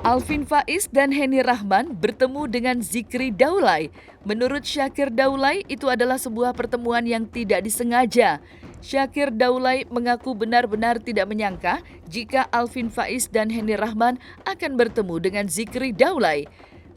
Alvin Faiz dan Henny Rahman bertemu dengan Zikri Daulay. Menurut Syakir Daulay, itu adalah sebuah pertemuan yang tidak disengaja. Syakir Daulay mengaku benar-benar tidak menyangka jika Alvin Faiz dan Henny Rahman akan bertemu dengan Zikri Daulay.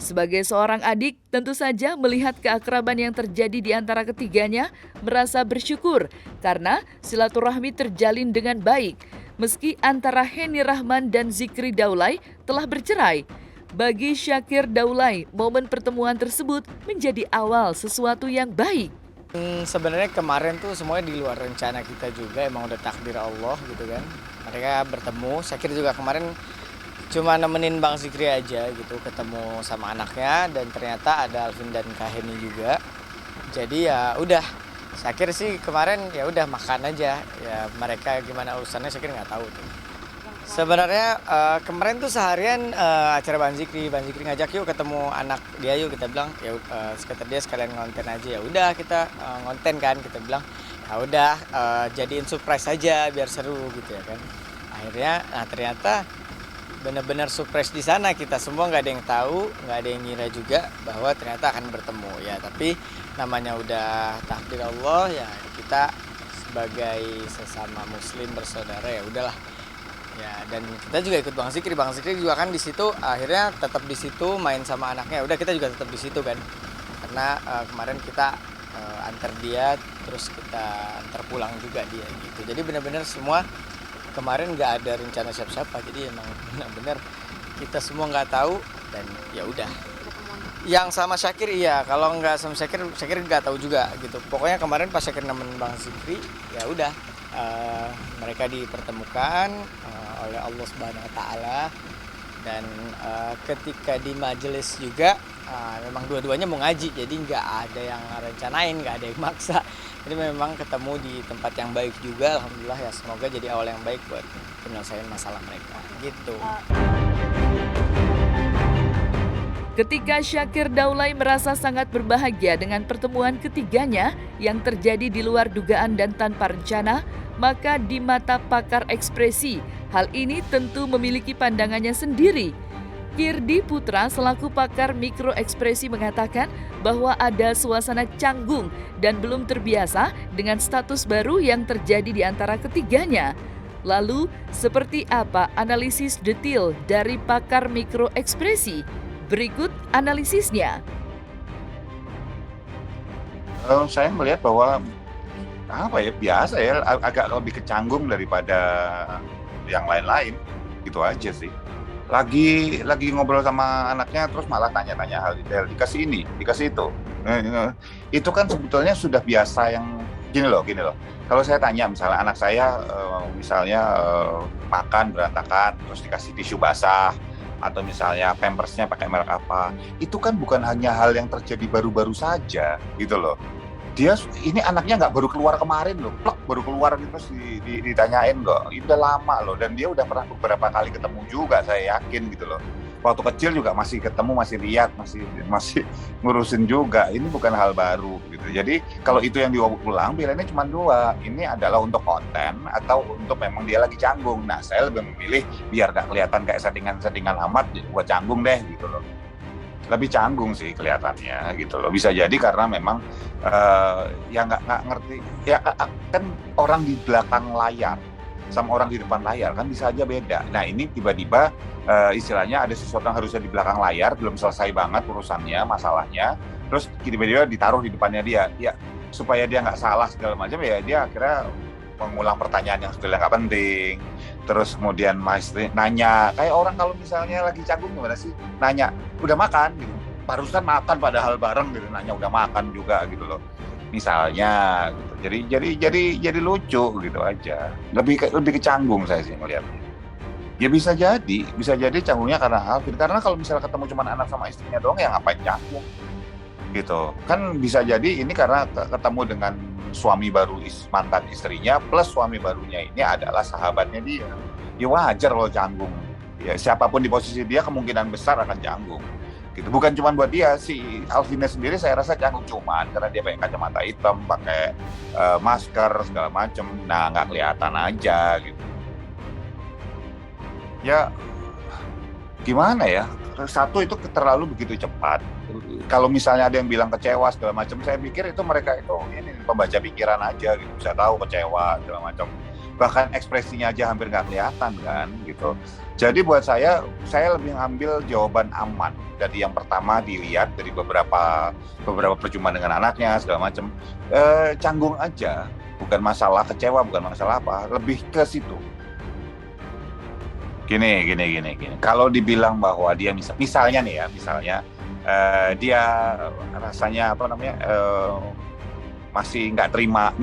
Sebagai seorang adik, tentu saja melihat keakraban yang terjadi di antara ketiganya, merasa bersyukur karena silaturahmi terjalin dengan baik. Meski antara Henny Rahman dan Zikri Daulay telah bercerai, bagi Syakir Daulay, momen pertemuan tersebut menjadi awal sesuatu yang baik. Sebenarnya kemarin tuh semuanya di luar rencana kita juga, emang udah takdir Allah gitu kan. Mereka bertemu, Syakir juga kemarin cuma nemenin Bang Zikri aja gitu, ketemu sama anaknya dan ternyata ada Alvin dan Kak Henny juga. Jadi ya udah, Syakir sih kemarin ya udah makan aja, ya mereka gimana urusannya Syakir nggak tahu tuh. Sebenarnya kemarin tuh seharian acara Bang Zikri ngajak yuk ketemu anak dia yuk, kita bilang ya kata dia sekalian ngonten aja, ya udah kita ngonten kan, kita bilang ya udah jadiin surprise aja biar seru gitu ya kan. Akhirnya ternyata benar-benar surprise di sana, kita semua nggak ada yang tahu, nggak ada yang ngira juga bahwa ternyata akan bertemu ya. Tapi namanya udah takdir Allah ya, kita sebagai sesama muslim bersaudara ya udahlah ya. Dan kita juga ikut Bang Zikri juga kan di situ, akhirnya tetap di situ main sama anaknya, udah kita juga tetap di situ kan, karena kemarin kita antar dia terus kita antar pulang juga dia gitu. Jadi benar-benar semua kemarin nggak ada rencana siapa-siapa, jadi emang benar-benar kita semua nggak tahu dan ya udah. Yang sama Syakir iya, kalau nggak sama Syakir nggak tahu juga gitu. Pokoknya kemarin pas Syakir nemenin Bang Zikri, ya udah mereka dipertemukan oleh Allah Subhanahu Wa Taala. Dan ketika di majelis juga memang dua-duanya mau ngaji, jadi nggak ada yang rencanain, nggak ada yang maksa. Jadi memang ketemu di tempat yang baik juga, alhamdulillah ya, semoga jadi awal yang baik buat penyelesaian masalah mereka gitu. Ketika Syakir Daulay merasa sangat berbahagia dengan pertemuan ketiganya yang terjadi di luar dugaan dan tanpa rencana, maka di mata pakar ekspresi, hal ini tentu memiliki pandangannya sendiri. Kirdi Putra selaku pakar mikroekspresi mengatakan bahwa ada suasana canggung dan belum terbiasa dengan status baru yang terjadi di antara ketiganya. Lalu, seperti apa analisis detail dari pakar mikroekspresi? Berikut analisisnya. Saya melihat bahwa biasa ya, agak lebih kecanggung daripada yang lain-lain, gitu aja sih. Lagi ngobrol sama anaknya terus malah tanya-tanya hal detail, dikasih ini, dikasih itu. Itu kan sebetulnya sudah biasa yang gini loh. Kalau saya tanya misalnya anak saya makan berantakan terus dikasih tisu basah, atau misalnya pampersnya pakai merek apa, itu kan bukan hanya hal yang terjadi baru-baru saja gitu loh. Ini anaknya nggak baru keluar kemarin loh, baru keluar terus ditanyain kok, itu udah lama loh, dan dia udah pernah beberapa kali ketemu juga, saya yakin gitu loh. Waktu kecil juga masih ketemu, masih lihat, masih ngurusin juga. Ini bukan hal baru gitu. Jadi kalau itu yang diulang, pilihannya cuma dua. Ini adalah untuk konten atau untuk memang dia lagi canggung. Nah, saya lebih memilih biar nggak kelihatan kayak settingan amat, buat canggung deh gitu loh. Lebih canggung sih kelihatannya gitu loh. Bisa jadi karena memang ya nggak ngerti ya, kan orang di belakang layar sama orang di depan layar kan bisa aja beda. Nah ini tiba-tiba istilahnya ada sesuatu yang harusnya di belakang layar, belum selesai banget urusannya, masalahnya, terus tiba-tiba ditaruh di depannya dia, ya supaya dia nggak salah segala macam, ya dia akhirnya mengulang pertanyaan yang sudah nggak penting. Terus kemudian nanya, kayak orang kalau misalnya lagi canggung gimana sih, nanya udah makan gitu, barusan makan padahal bareng gitu, nanya udah makan juga gitu loh misalnya gitu. Jadi lucu gitu aja, lebih kecanggung saya sih melihatnya. Ya bisa jadi canggungnya karena Alvin, karena kalau misalnya ketemu cuma anak sama istrinya doang, ya ngapain canggung gitu kan. Bisa jadi ini karena ketemu dengan suami baru mantan istrinya, plus suami barunya ini adalah sahabatnya dia, ya wajar kalau canggung. Ya siapapun di posisi dia kemungkinan besar akan canggung. gitu. Bukan cuma buat dia, si Alvinnya sendiri saya rasa canggung, cuman karena dia pakai kacamata hitam, pakai masker segala macem, nah nggak kelihatan aja gitu. Ya gimana ya, satu itu terlalu begitu cepat. Kalau misalnya ada yang bilang kecewa segala macam, saya pikir itu mereka itu ini pembaca pikiran aja gitu, bisa tahu kecewa segala macam. Bahkan ekspresinya aja hampir nggak kelihatan kan gitu. Jadi buat saya lebih ngambil jawaban aman dari yang pertama dilihat dari beberapa perjumpaan dengan anaknya segala macam. Canggung aja, bukan masalah kecewa, bukan masalah apa, lebih ke situ. Gini. Kalau dibilang bahwa dia misalnya nih ya, dia rasanya masih nggak terima,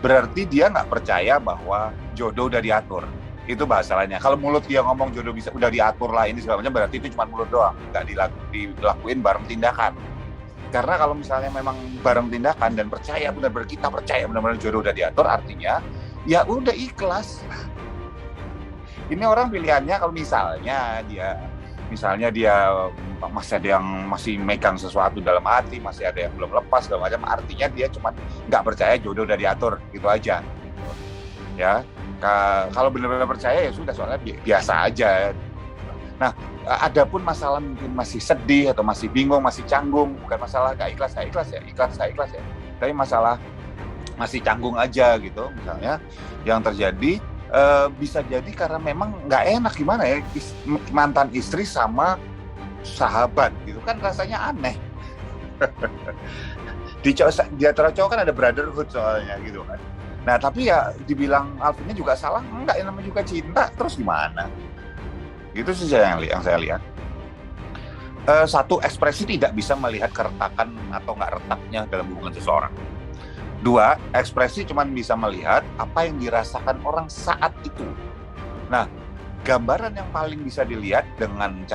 berarti dia nggak percaya bahwa jodoh udah diatur. Itu bahasa lainnya. Kalau mulut dia ngomong jodoh udah diatur lah ini segala macam, berarti itu cuma mulut doang, nggak dilakuin bareng tindakan. Karena kalau misalnya memang bareng tindakan dan percaya benar-benar, kita percaya benar-benar jodoh udah diatur, artinya ya udah ikhlas. Ini orang pilihannya kalau misalnya dia masih ada yang masih megang sesuatu dalam hati, masih ada yang belum lepas segala macam, artinya dia cuma nggak percaya jodoh udah diatur, gitu aja. Ya, kalau benar-benar percaya ya sudah, soalnya biasa aja. Nah, adapun masalah mungkin masih sedih atau masih bingung, masih canggung, bukan masalah nggak ikhlas ya, tapi masalah masih canggung aja gitu, misalnya yang terjadi. Bisa jadi karena memang nggak enak, gimana ya, mantan istri sama sahabat gitu kan rasanya aneh. Di antara cowok kan ada brotherhood soalnya gitu kan. Nah tapi ya dibilang Alvinnya juga salah, enggak, yang namanya juga cinta, terus gimana? Gitu sih yang saya lihat. Satu, ekspresi tidak bisa melihat keretakan atau nggak retaknya dalam hubungan seseorang. Dua, ekspresi cuma bisa melihat apa yang dirasakan orang saat itu. Nah, gambaran yang paling bisa dilihat dengan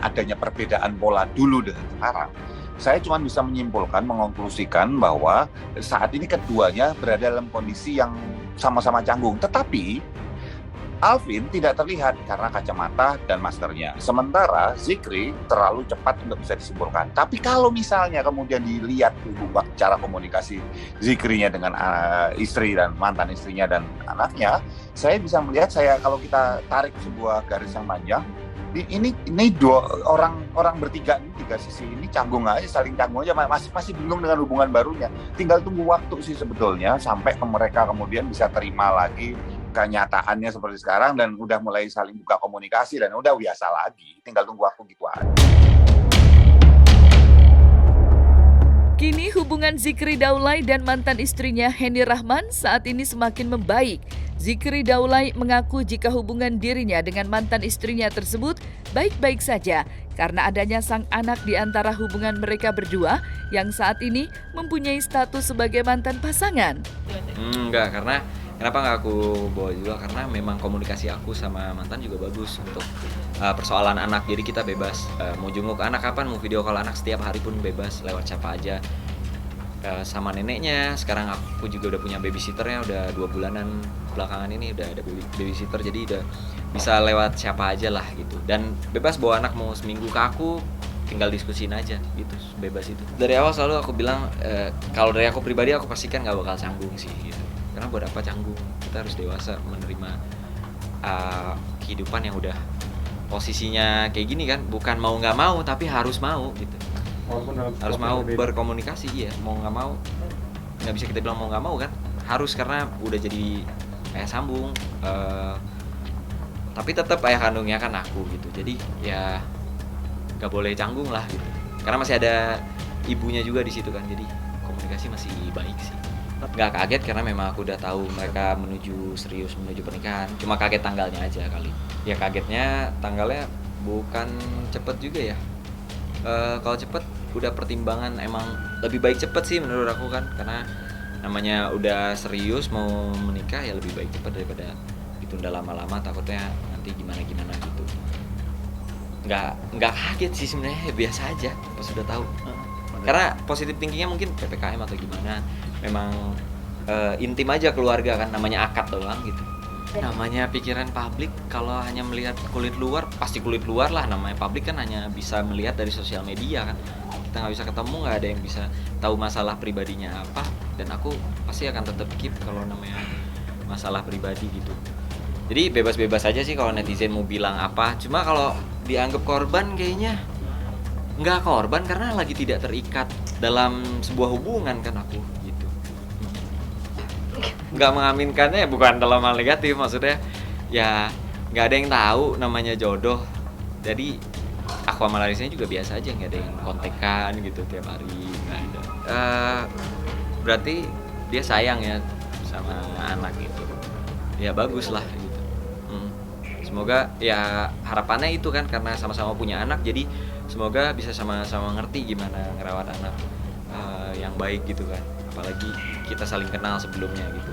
adanya perbedaan pola dulu dengan sekarang, saya cuma bisa menyimpulkan, mengonklusikan bahwa saat ini keduanya berada dalam kondisi yang sama-sama canggung. Tetapi Alvin tidak terlihat karena kacamata dan maskernya. Sementara Zikri terlalu cepat untuk bisa disimpulkan. Tapi kalau misalnya kemudian dilihat cara komunikasi Zikrinya dengan istri dan mantan istrinya dan anaknya, saya bisa melihat, kalau kita tarik sebuah garis yang panjang, ini dua orang bertiga ini, tiga sisi ini canggung aja, saling canggung aja, masih belum dengan hubungan barunya. Tinggal tunggu waktu sih sebetulnya sampai mereka kemudian bisa terima lagi kenyataannya seperti sekarang dan udah mulai saling buka komunikasi dan udah biasa lagi. Tinggal tunggu waktu gitu aja. Kini hubungan Zikri Daulay dan mantan istrinya Henny Rahman saat ini semakin membaik. Zikri Daulay mengaku jika hubungan dirinya dengan mantan istrinya tersebut baik-baik saja karena adanya sang anak di antara hubungan mereka berdua yang saat ini mempunyai status sebagai mantan pasangan. Enggak, karena kenapa nggak aku bawa juga, karena memang komunikasi aku sama mantan juga bagus untuk persoalan anak. Jadi kita bebas, mau jenguk anak kapan, mau video call anak setiap hari pun bebas, lewat siapa aja. Sama neneknya, sekarang aku juga udah punya babysitternya, udah 2 bulanan belakangan ini udah ada babysitter, jadi udah bisa lewat siapa aja lah gitu. Dan bebas bawa anak, mau seminggu ke aku tinggal diskusin aja gitu, bebas itu. Dari awal selalu aku bilang, kalau dari aku pribadi aku pastikan nggak bakal canggung sih gitu. Karena buat apa canggung, kita harus dewasa menerima kehidupan yang udah posisinya kayak gini kan, bukan mau nggak mau tapi harus mau gitu. Harus mau berkomunikasi, iya, mau nggak mau nggak bisa kita bilang mau nggak mau kan, harus, karena udah jadi ayah sambung, tapi tetap ayah kandungnya kan aku gitu, jadi ya nggak boleh canggung lah gitu, karena masih ada ibunya juga di situ kan, jadi komunikasi masih baik sih. Nggak kaget karena memang aku udah tahu mereka menuju pernikahan, cuma kaget tanggalnya aja kali. Ya kagetnya tanggalnya bukan cepet juga ya. Kalau cepet udah pertimbangan, emang lebih baik cepet sih menurut aku kan, karena namanya udah serius mau menikah ya lebih baik cepet daripada ditunda lama-lama, takutnya nanti gimana gitu. Nggak kaget sih sebenarnya, biasa aja pas udah tahu. Karena positif thinkingnya mungkin PPKM atau gimana, memang intim aja keluarga kan, namanya akad doang gitu. Namanya pikiran publik, kalau hanya melihat kulit luar, pasti kulit luar lah. Namanya publik kan hanya bisa melihat dari sosial media kan. Kita nggak bisa ketemu, nggak ada yang bisa tahu masalah pribadinya apa. Dan aku pasti akan tetap keep kalau namanya masalah pribadi gitu. Jadi bebas-bebas aja sih kalau netizen mau bilang apa. Cuma kalau dianggap korban kayaknya nggak korban karena lagi tidak terikat dalam sebuah hubungan kan aku gitu. Nggak mengaminkannya bukan dalam hal negatif, maksudnya ya nggak ada yang tahu namanya jodoh. Jadi aku sama Larisanya juga biasa aja, nggak ada yang kontekan gitu tiap hari, nggak ada. Berarti dia sayang ya sama anak gitu. Ya bagus lah gitu. Semoga ya harapannya itu kan karena sama-sama punya anak, jadi semoga bisa sama-sama ngerti gimana ngerawat anak yang baik gitu kan. Apalagi kita saling kenal sebelumnya gitu.